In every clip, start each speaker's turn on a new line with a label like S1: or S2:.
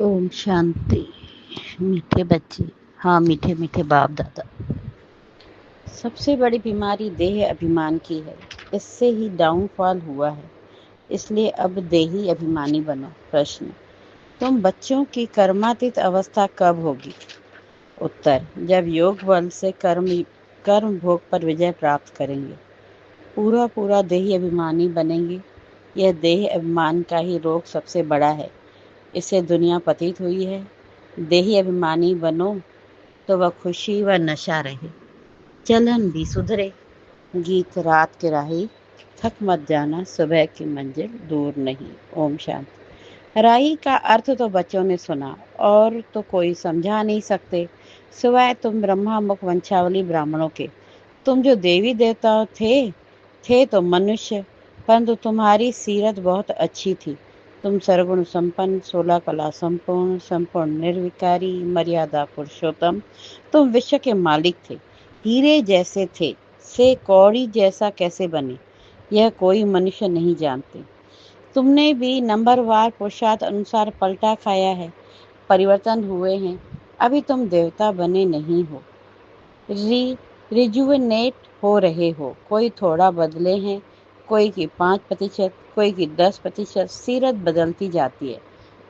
S1: ओम शांति। मीठे बच्चे, हाँ मीठे मीठे बाप दादा। सबसे बड़ी बीमारी देह अभिमान की है। इससे ही डाउनफॉल हुआ है। इसलिए अब देही अभिमानी बनो। प्रश्न: तुम बच्चों की कर्मातीत अवस्था कब होगी? उत्तर: जब योग बल से कर्म भोग पर विजय प्राप्त करेंगे, पूरा देही अभिमानी बनेंगे। यह देह अभिमान का ही रोग सबसे बड़ा है। इससे दुनिया पतित हुई है। देही अभिमानी बनो तो वह खुशी व नशा रहे, चलन भी सुधरे। गीत रात के राही, थक मत जाना, सुबह की मंजिल दूर नहीं। ओम शांति। राही का अर्थ तो बच्चों ने सुना और तो कोई समझा नहीं सकते सिवाय तुम ब्रह्मा मुख वंशावली ब्राह्मणों के। तुम जो देवी देवता थे तो मनुष्य, परंतु तुम्हारी सीरत बहुत अच्छी थी। तुम सर्वगुण संपन्न, 16 कला संपूर्ण निर्विकारी, मर्यादा पुरुषोत्तम। तुम विश्व के मालिक थे। हीरे जैसे थे से कौड़ी जैसा कैसे बने, यह कोई मनुष्य नहीं जानते। तुमने भी नंबरवार पुरुषार्थ अनुसार पलटा खाया है, परिवर्तन हुए हैं। अभी तुम देवता बने नहीं हो, रिजुवेनेट हो रहे हो। कोई थोड़ा बदले हैं, कोई की 5%, कोई की 10%। सीरत बदलती जाती है।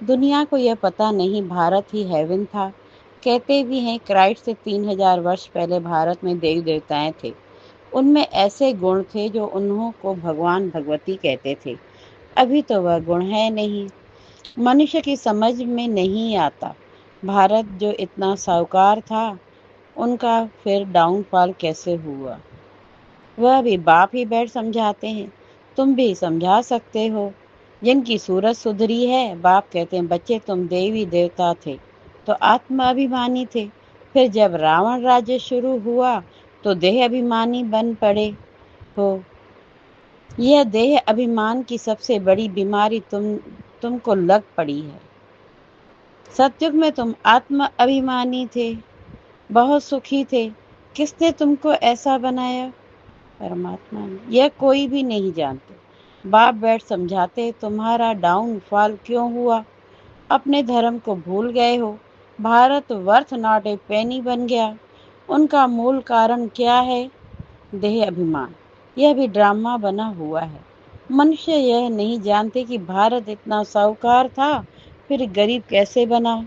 S1: दुनिया को यह पता नहीं भारत ही हेवन था। कहते भी हैं क्राइस्ट से 3000 वर्ष पहले भारत में देवी देवताएं थे। उनमें ऐसे गुण थे जो उन्हों को भगवान भगवती कहते थे। अभी तो वह गुण है नहीं, मनुष्य की समझ में नहीं आता। भारत जो इतना साहूकार था, उनका फिर डाउनफॉल कैसे हुआ, वह भी बाप ही बैठ समझाते हैं। तुम भी समझा सकते हो। जिनकी सूरत सुधरी है, बाप कहते हैं बच्चे तुम देवी देवता थे तो आत्मा अभिमानी थे। फिर जब रावण राज्य शुरू हुआ तो देह अभिमानी बन पड़े हो। यह देह अभिमान की सबसे बड़ी बीमारी तुमको लग पड़ी है। सतयुग में तुम आत्मा अभिमानी थे, बहुत सुखी थे। किसने तुमको ऐसा बनाया? परमात्मा ने। यह कोई भी नहीं जानते। बाप बैठ समझाते तुम्हारा डाउनफॉल क्यों हुआ। अपने धर्म को भूल गए हो। भारत वर्थ नॉट ए पेनी बन गया। उनका मूल कारण क्या है? देह अभिमान। यह भी ड्रामा बना हुआ है। मनुष्य यह नहीं जानते कि भारत इतना साहूकार था, फिर गरीब कैसे बना।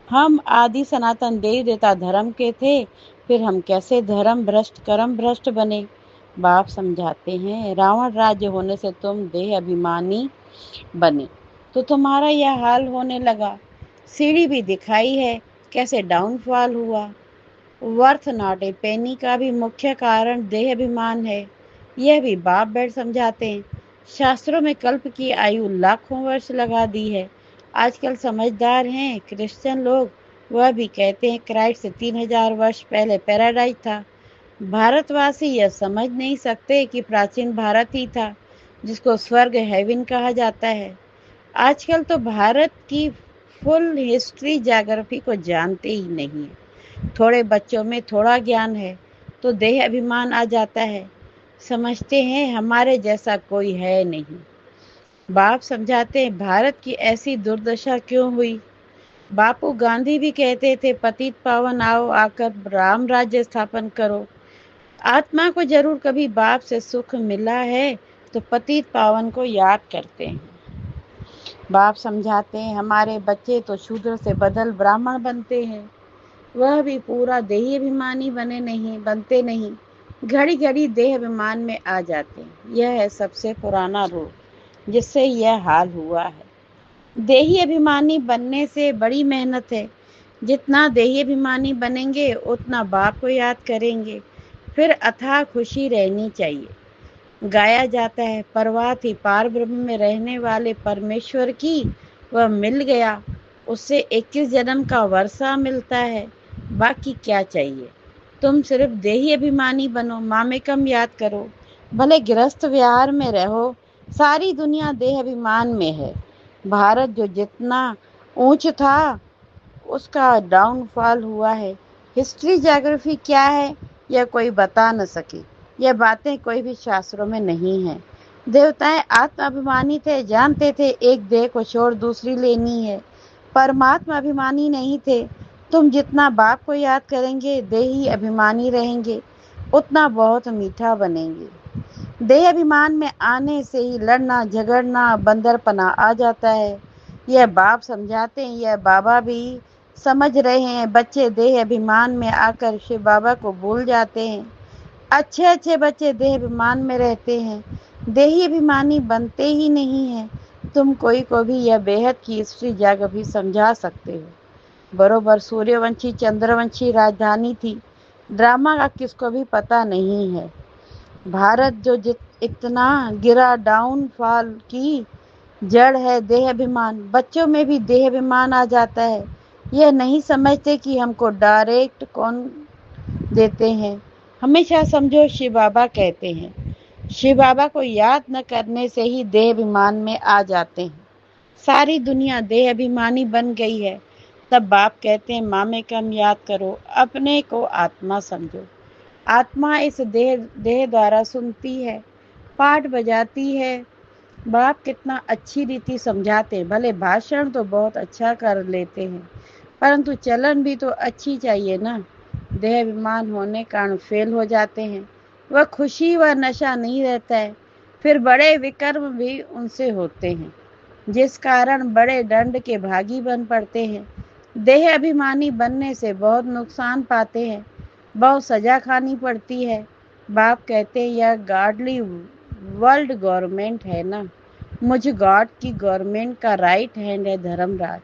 S1: हम आदि सनातन देवी देवता धर्म के थे, फिर हम कैसे धर्म भ्रष्ट कर्म भ्रष्ट बने। बाप समझाते हैं रावण राज्य होने से तुम देह अभिमानी बने तो तुम्हारा यह हाल होने लगा। सीढ़ी भी दिखाई है कैसे डाउनफॉल हुआ। वर्थ नॉट ए पेनी का भी मुख्य कारण देह अभिमान है। यह भी बाप बैठ समझाते हैं। शास्त्रों में कल्प की आयु लाखों वर्ष लगा दी है। आजकल समझदार हैं क्रिश्चियन लोग, वह भी कहते हैं क्राइस्ट से 3000 वर्ष पहले पैराडाइज था। भारतवासी यह समझ नहीं सकते कि प्राचीन भारत ही था, जिसको स्वर्ग हेवन कहा जाता है। आजकल तो भारत की फुल हिस्ट्री ज्योग्राफी को जानते ही नहीं है। थोड़े बच्चों में थोड़ा ज्ञान है तो देह अभिमान आ जाता है। समझते हैं हमारे जैसा कोई है नहीं। बाप समझाते हैं भारत की ऐसी दुर्दशा क्यों हुई। बापू गांधी भी कहते थे पतित पावन आओ, आकर राम राज्य स्थापन करो। आत्मा को जरूर कभी बाप से सुख मिला है तो पतित पावन को याद करते हैं। बाप समझाते हैं हमारे बच्चे तो शूद्र से बदल ब्राह्मण बनते हैं। वह भी पूरा देही अभिमानी बनते नहीं, घड़ी घड़ी देह अभिमान में आ जाते हैं। यह है सबसे पुराना रोग जिससे यह हाल हुआ है। देही अभिमानी बनने से बड़ी मेहनत है। जितना देही अभिमानी बनेंगे उतना बाप को याद करेंगे, फिर अथाह खुशी रहनी चाहिए। गाया जाता है परवाह थी पार ब्रह्म में रहने वाले परमेश्वर की, वह मिल गया, उससे 21 जन्म का वर्षा मिलता है। बाकी क्या चाहिए। तुम सिर्फ देही अभिमानी बनो, मामेकम याद करो। भले गृहस्थ विहार में रहो, सारी दुनिया देह अभिमान में है। भारत जो जितना ऊंच था उसका डाउनफॉल हुआ है। हिस्ट्री ज्योग्राफी क्या है यह कोई बता न सके। यह बातें कोई भी शास्त्रों में नहीं है। देवताएं आत्माभिमानी थे, जानते थे एक देह को छोड़ दूसरी लेनी है, परमात्मा अभिमानी नहीं थे। तुम जितना बाप को याद करेंगे, देही अभिमानी रहेंगे, उतना बहुत मीठा बनेंगे। देह अभिमान में आने से ही लड़ना झगड़ना बंदरपना आ जाता है। यह बाप समझाते हैं, यह बाबा भी समझ रहे हैं। बच्चे देह अभिमान में आकर शिव बाबा को भूल जाते हैं। अच्छे अच्छे बच्चे देह अभिमान में रहते हैं, देही अभिमानी बनते ही नहीं हैं। तुम कोई को भी यह बेहद की हिस्ट्री जाकर भी समझा सकते हो। बरोबर सूर्यवंशी चंद्रवंशी राजधानी थी। ड्रामा का किसको भी पता नहीं है। भारत जो इतना गिरा, डाउनफॉल की जड़ है देह अभिमान। बच्चों में भी देह अभिमान आ जाता है। यह नहीं समझते कि हमको डायरेक्ट कौन देते हैं। हमेशा समझो शिव बाबा कहते हैं। शिव बाबा को याद न करने से ही देह अभिमान में आ जाते हैं। सारी दुनिया देह अभिमानी बन गई है। तब बाप कहते हैं, माँ में कम याद करो, अपने को आत्मा समझो। आत्मा इस देह द्वारा सुनती है, पाठ बजाती है। बाप कितना अच्छी रीति समझाते हैं। भले भाषण तो बहुत अच्छा कर लेते हैं, परंतु चलन भी तो अच्छी चाहिए ना। देह अभिमान होने कारण फेल हो जाते हैं। वह खुशी व नशा नहीं रहता है। फिर बड़े विकर्म भी उनसे होते हैं, जिस कारण बड़े दंड के भागी बन पड़ते हैं। देह अभिमानी बनने से बहुत नुकसान पाते हैं, बहुत सजा खानी पड़ती है। बाप कहते हैं, यह गॉडली वर्ल्ड गवर्नमेंट है ना। मुझ गॉड की गवर्नमेंट का राइट हैंड है धर्मराज।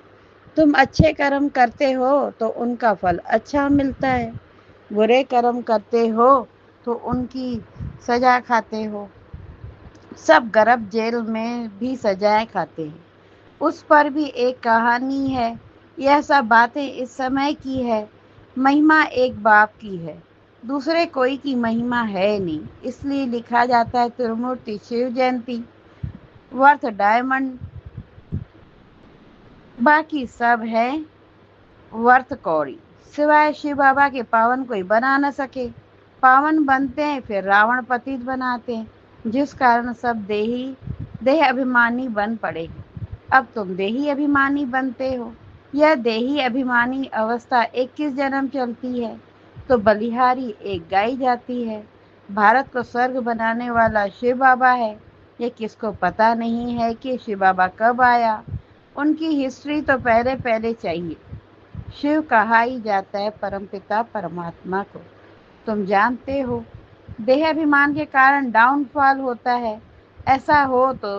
S1: तुम अच्छे कर्म करते हो तो उनका फल अच्छा मिलता है, बुरे कर्म करते हो तो उनकी सजा खाते हो। सब गर्भ जेल में भी सजाएं खाते हैं। उस पर भी एक कहानी है। यह सब बातें इस समय की है। महिमा एक बाप की है, दूसरे कोई की महिमा है नहीं। इसलिए लिखा जाता है, त्रिमूर्ति शिव जयंती वर्थ डायमंड, बाकी सब है वर्थ कौड़ी। सिवाय शिव बाबा के पावन कोई बना न सके। पावन बनते हैं फिर रावण पतित बनाते हैं, जिस कारण सब देह अभिमानी बन पड़े। अब तुम देही अभिमानी बनते हो। यह देही अभिमानी अवस्था 21 जन्म चलती है तो बलिहारी एक गाई जाती है। भारत को स्वर्ग बनाने वाला शिव बाबा है। ये किसको पता नहीं है कि शिव बाबा कब आया। उनकी हिस्ट्री तो पहले पहले चाहिए। शिव कहा ही जाता है परमपिता परमात्मा को। तुम जानते हो देह अभिमान के कारण डाउनफॉल होता है। ऐसा हो तो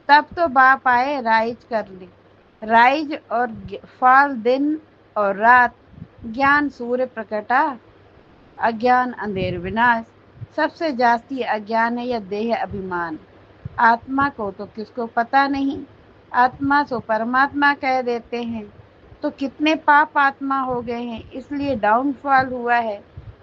S1: तब तो बाप आए राइज कर ले। राइज और फॉल दिन और रात, ज्ञान सूर्य प्रकटा, अज्ञान अंधेर विनाश। सबसे जास्ती अज्ञान है यह देह अभिमान। आत्मा को तो किसको पता नहीं। आत्मा सो परमात्मा कह देते हैं। तो कितने पाप आत्मा हो गए हैं, इसलिए डाउनफॉल हुआ है।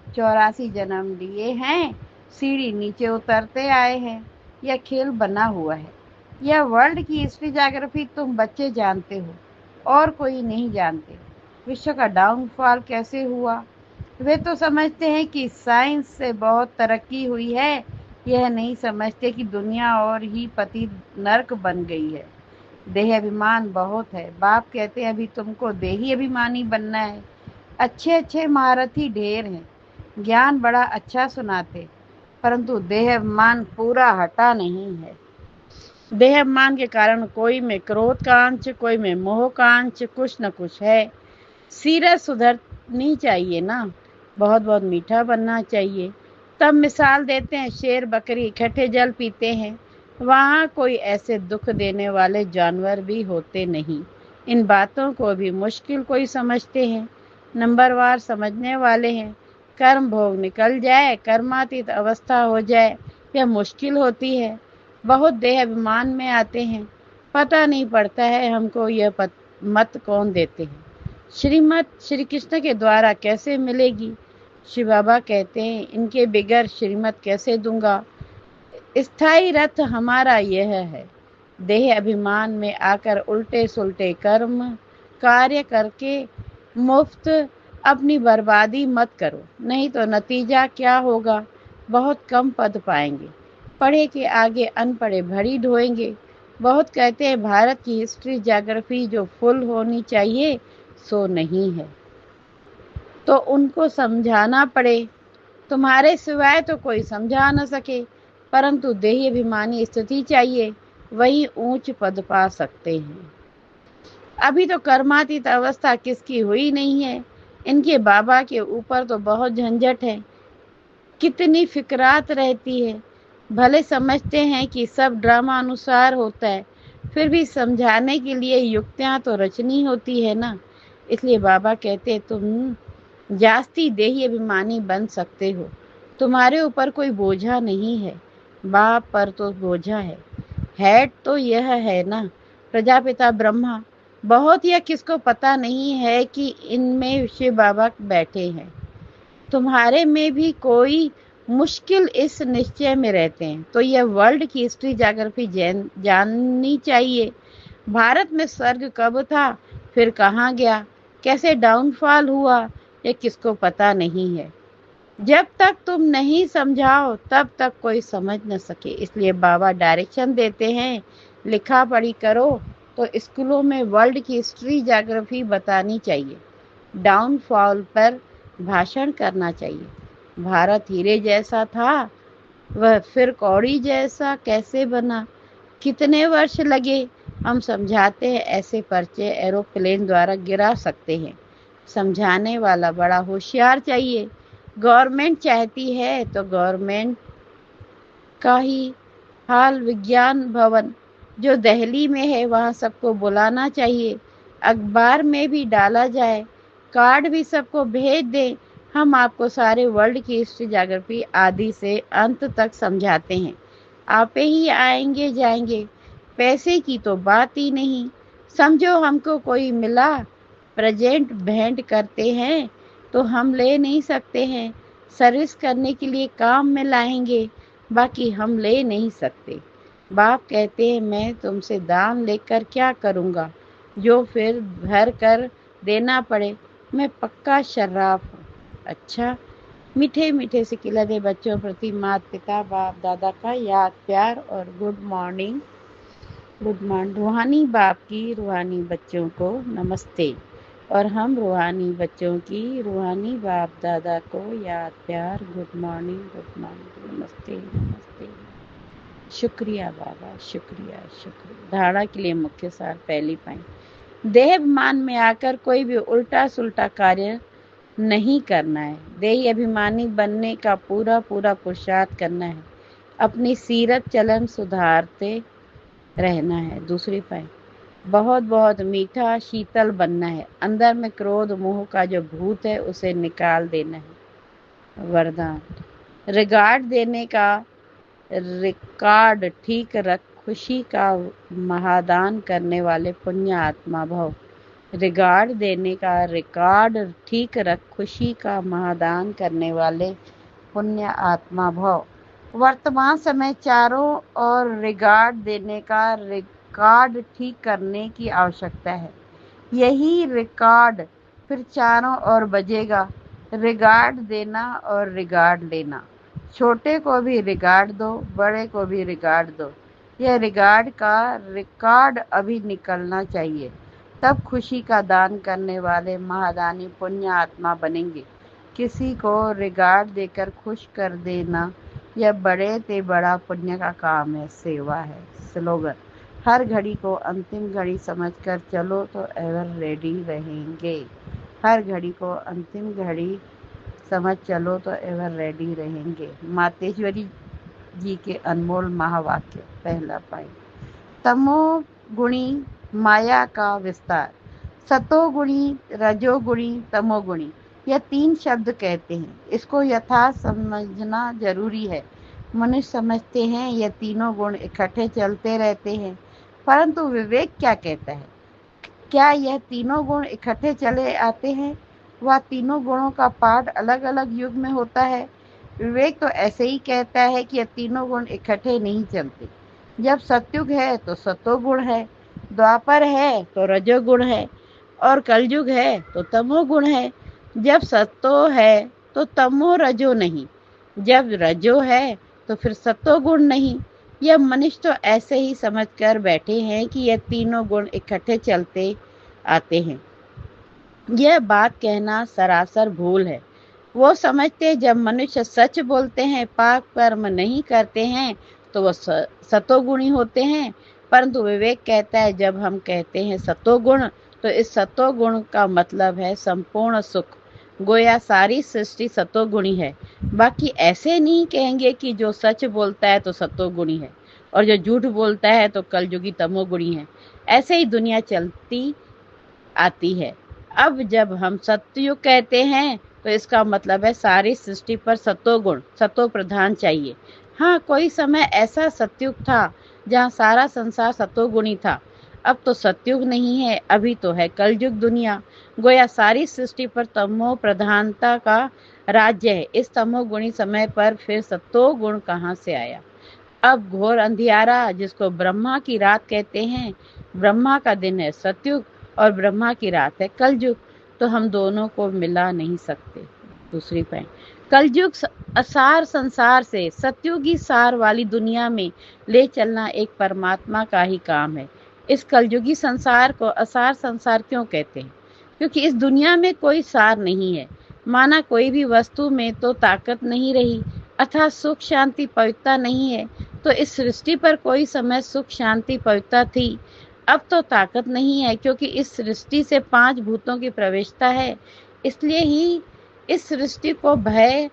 S1: 84 जन्म लिए हैं, सीढ़ी नीचे उतरते आए हैं। यह खेल बना हुआ है। यह वर्ल्ड की हिस्ट्री ज्योग्राफी तुम बच्चे जानते हो और कोई नहीं जानते। विश्व का डाउनफॉल कैसे हुआ, वे तो समझते हैं कि साइंस से बहुत तरक्की हुई है। यह नहीं समझते कि दुनिया और ही पति नर्क बन गई है। देह अभिमान बहुत है। बाप कहते हैं, अभी तुमको देही अभिमानी बनना है। अच्छे अच्छे महारथी ढेर हैं, ज्ञान बड़ा अच्छा सुनाते, परंतु देह अभिमान पूरा हटा नहीं है। देह अभिमान के कारण कोई में क्रोध का अंश, कोई में मोह का अंश, कुछ न कुछ है। सीरत सुधरनी चाहिए ना, बहुत बहुत मीठा बनना चाहिए। तब मिसाल देते हैं, शेर बकरी इकट्ठे जल पीते हैं, वहाँ कोई ऐसे दुख देने वाले जानवर भी होते नहीं। इन बातों को भी मुश्किल कोई समझते हैं, नंबरवार समझने वाले हैं। कर्म भोग निकल जाए, कर्मातीत अवस्था हो जाए, यह मुश्किल होती है। बहुत देह अभिमान में आते हैं, पता नहीं पड़ता है हमको यह मत कौन देते हैं। श्रीमत श्री कृष्ण के द्वारा कैसे मिलेगी। शिव बाबा कहते हैं, इनके बिगर श्रीमत कैसे दूंगा। स्थायी रथ हमारा यह है। देह अभिमान में आकर उल्टे सुल्टे कर्म कार्य करके मुफ्त अपनी बर्बादी मत करो, नहीं तो नतीजा क्या होगा, बहुत कम पद पाएंगे। पढ़े के आगे अनपढ़े भरी ढोएंगे। बहुत कहते हैं भारत की हिस्ट्री ज्योग्राफी जो फुल होनी चाहिए सो नहीं है, तो उनको समझाना पड़े। तुम्हारे सिवाय तो कोई समझा न सके, परंतु देही अभिमानी स्थिति चाहिए, वही ऊंच पद पा सकते हैं। अभी तो कर्मातीत अवस्था किसकी हुई नहीं है। इनके बाबा के ऊपर तो बहुत झंझट है, कितनी फिक्रात रहती है। भले समझते हैं कि सब ड्रामा अनुसार होता है, फिर भी समझाने के लिए युक्तियां तो रचनी होती है ना। इसलिए बाबा कहते तुम जास्ती देही अभिमानी बन सकते हो, तुम्हारे ऊपर कोई बोझा नहीं है। बाप पर तो बोझा है। हेड तो यह है ना, प्रजापिता ब्रह्मा। बहुत या किसको पता नहीं है कि इनमें शिव बाबा बैठे हैं। तुम्हारे में भी कोई मुश्किल इस निश्चय में रहते हैं, तो यह वर्ल्ड की हिस्ट्री ज्योग्राफी जाननी चाहिए। भारत में स्वर्ग कब था, फिर कहाँ गया, कैसे डाउनफॉल हुआ, ये किसको पता नहीं है। जब तक तुम नहीं समझाओ तब तक कोई समझ न सके। इसलिए बाबा डायरेक्शन देते हैं, लिखा पढ़ी करो। तो स्कूलों में वर्ल्ड की हिस्ट्री ज्योग्राफी बतानी चाहिए, डाउनफॉल पर भाषण करना चाहिए। भारत हीरे जैसा था, वह फिर कौड़ी जैसा कैसे बना, कितने वर्ष लगे। हम समझाते हैं ऐसे पर्चे एरोप्लेन द्वारा गिरा सकते हैं। समझाने वाला बड़ा होशियार चाहिए। गवर्नमेंट चाहती है तो गवर्नमेंट का ही हाल विज्ञान भवन जो दिल्ली में है वहाँ सबको बुलाना चाहिए, अखबार में भी डाला जाए, कार्ड भी सबको भेज दें। हम आपको सारे वर्ल्ड की हिस्ट्री ज्योग्राफी आदि से अंत तक समझाते हैं। आप ही आएंगे जाएंगे, पैसे की तो बात ही नहीं। समझो हमको कोई मिला, प्रेजेंट भेंट करते हैं तो हम ले नहीं सकते हैं, सर्विस करने के लिए काम में लाएंगे, बाकी हम ले नहीं सकते। बाप कहते हैं मैं तुमसे दान लेकर क्या करूँगा, जो फिर भर कर देना पड़े। मैं पक्का शर्राफ हूँ। अच्छा, मीठे मीठे से खिलते बच्चों प्रति माता पिता बाप दादा का याद प्यार और गुड मॉर्निंग। रूहानी बाप की रूहानी बच्चों को नमस्ते, और हम रूहानी बच्चों की रूहानी बाप दादा को याद प्यार गुड मॉर्निंग नमस्ते नमस्ते। शुक्रिया बाबा, शुक्रिया शुक्रिया। धारणा के लिए मुख्य सार पहली पॉइंट, देहाभिमान में आकर कोई भी उल्टा सुल्टा कार्य नहीं करना है। देही अभिमानी बनने का पूरा पूरा पुरुषार्थ करना है, अपनी सीरत चलन सुधारते रहना है। दूसरी पॉइंट, बहुत बहुत मीठा शीतल बनना है, अंदर में क्रोध मोह का जो भूत है उसे निकाल देना है। वरदान, रिगार्ड देने का रिकॉर्ड ठीक रख खुशी का महादान करने वाले पुण्य आत्मा भव। रिगार्ड देने का रिकॉर्ड ठीक रख खुशी का महादान करने वाले पुण्य आत्मा भव। वर्तमान समय चारों ओर रिगार्ड देने का रिकॉर्ड ठीक करने की आवश्यकता है। यही रिकॉर्ड फिर चारों ओर बजेगा, रिगार्ड देना और रिगार्ड लेना। छोटे को भी रिगार्ड दो, बड़े को भी रिगार्ड दो। यह रिगार्ड का रिकॉर्ड अभी निकलना चाहिए, तब खुशी का दान करने वाले महादानी पुण्य आत्मा बनेंगे। किसी को रिगार्ड देकर खुश कर देना यह बड़े ते बड़ा पुण्य का काम है, सेवा है। स्लोगन, हर घड़ी को अंतिम घड़ी समझकर चलो तो एवर रेडी रहेंगे। हर घड़ी को अंतिम घड़ी समझ चलो तो एवर रेडी रहेंगे। मातेश्वरी जी के अनमोल महावाक्य। पहला पॉइंट, तमोगुणी माया का विस्तार। सतोगुणी, रजोगुणी, तमोगुणी, यह तीन शब्द कहते हैं। इसको यथार्थ समझना जरूरी है। मनुष्य समझते हैं यह तीनों गुण इकट्ठे चलते रहते हैं, परंतु विवेक क्या कहता है? क्या यह तीनों गुण इकट्ठे चले आते हैं? वह तीनों गुणों का पाठ अलग अलग युग में होता है। विवेक तो ऐसे ही कहता है कि यह तीनों गुण इकट्ठे नहीं चलते। जब सतयुग है तो सतोगुण है, द्वापर है तो रजोगुण है, और कलयुग है तो तमोगुण है। जब सतो है तो तमो रजो नहीं, जब रजो है तो फिर सतोगुण नहीं, यह मनुष्य तो ऐसे ही समझकर बैठे हैं कि यह तीनों गुण इकट्ठे चलते आते हैं। यह बात कहना सरासर भूल है। वो समझते जब मनुष्य सच बोलते हैं, पाप कर्म नहीं करते हैं, तो वो सतोगुणी होते हैं। परंतु विवेक कहता है जब हम कहते हैं सतोगुण, तो इस सतोगुण का मतलब है संपूर्ण सुख। गोया सारी सृष्टि सतोगुणी है। बाकी ऐसे नहीं कहेंगे कि जो सच बोलता है तो सतोगुणी है और जो झूठ बोलता है तो कलयुगी तमोगुणी है। ऐसे ही दुनिया चलती आती है। अब जब हम सतयुग कहते हैं तो इसका मतलब है सारी सृष्टि पर सतोगुण, सतो प्रधान चाहिए। हाँ, कोई समय ऐसा सतयुग था जहाँ सारा संसार सतोगुणी था। अब तो सतयुग नहीं है, अभी तो है कलयुग दुनिया। गोया सारी सृष्टि पर तमो प्रधानता का राज्य है। इस तमोगुणी समय पर फिर सतोगुण कहाँ से आया? अब घोर अंधियारा, जिसको ब्रह्मा की रात कहते हैं, ब्रह्मा का दिन है सतयुग और ब्रह्मा की रात है कलयुग, तो हम दोनों को मिला नहीं सकते। दूसरी पॉइंट, कलयुग असार संसार से सतयुगी सार वाली दुनिया में ले चलना एक परमात्मा का ही काम है। इस कलयुगी संसार को असार संसार क्यों कहते हैं? क्योंकि इस दुनिया में कोई सार नहीं है। माना कोई भी वस्तु में तो ताकत नहीं रही, अर्थात सुख शांति पवित्रता नहीं है। तो इस सृष्टि पर कोई समय सुख शांति पवित्रता थी, अब तो ताकत नहीं है, क्योंकि इस सृष्टि से 5 भूतों की प्रवेशता है। इसलिए ही इस सृष्टि को भय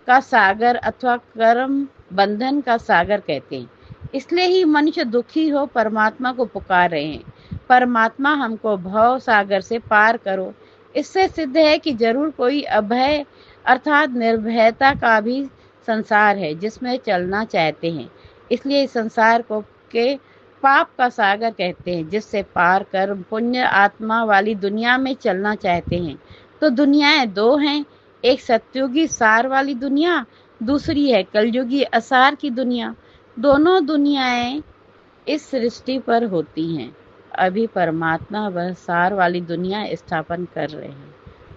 S1: का सागर अथवा कर्म बंधन का सागर कहते हैं। इसलिए ही मनुष्य दुखी हो परमात्मा को पुकार रहे हैं, परमात्मा हमको भव सागर से पार करो। इससे सिद्ध है कि जरूर कोई अभय अर्थात निर्भयता का भी संसार है जिसमें चलना चाहते हैं। इसलिए इस संसार को के पाप का सागर कहते हैं, जिससे पार कर पुण्य आत्मा वाली दुनिया में चलना चाहते हैं। तो दुनियाएं दो हैं, एक सतयुगी सार वाली दुनिया, दूसरी है कलयुगी असार की दुनिया। दोनों दुनियाएं इस सृष्टि पर होती हैं। अभी परमात्मा वह सार वाली दुनिया स्थापन कर रहे हैं।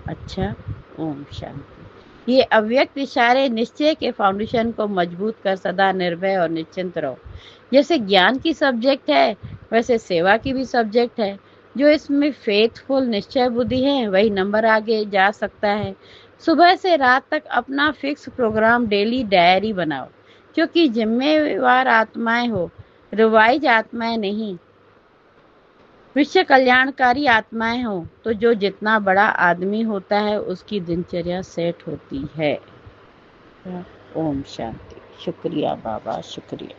S1: अच्छा, ओम शांति। ये अव्यक्त इशारे निश्चय के फाउंडेशन को मजबूत कर सदा निर्भय और निश्चिंत रहो। जैसे ज्ञान की सब्जेक्ट है, वैसे सेवा की भी सब्जेक्ट है। जो इसमें फेथफुल निश्चय बुद्धि है वही नंबर आगे जा सकता है। सुबह से रात तक अपना फिक्स प्रोग्राम डेली डायरी बनाओ, क्योंकि जिम्मेवार आत्माएं हो, रिवाइज आत्माएं नहीं, विश्व कल्याणकारी आत्माएं हो। तो जो जितना बड़ा आदमी होता है उसकी दिनचर्या सेट होती है। ओम शांति। शुक्रिया बाबा, शुक्रिया।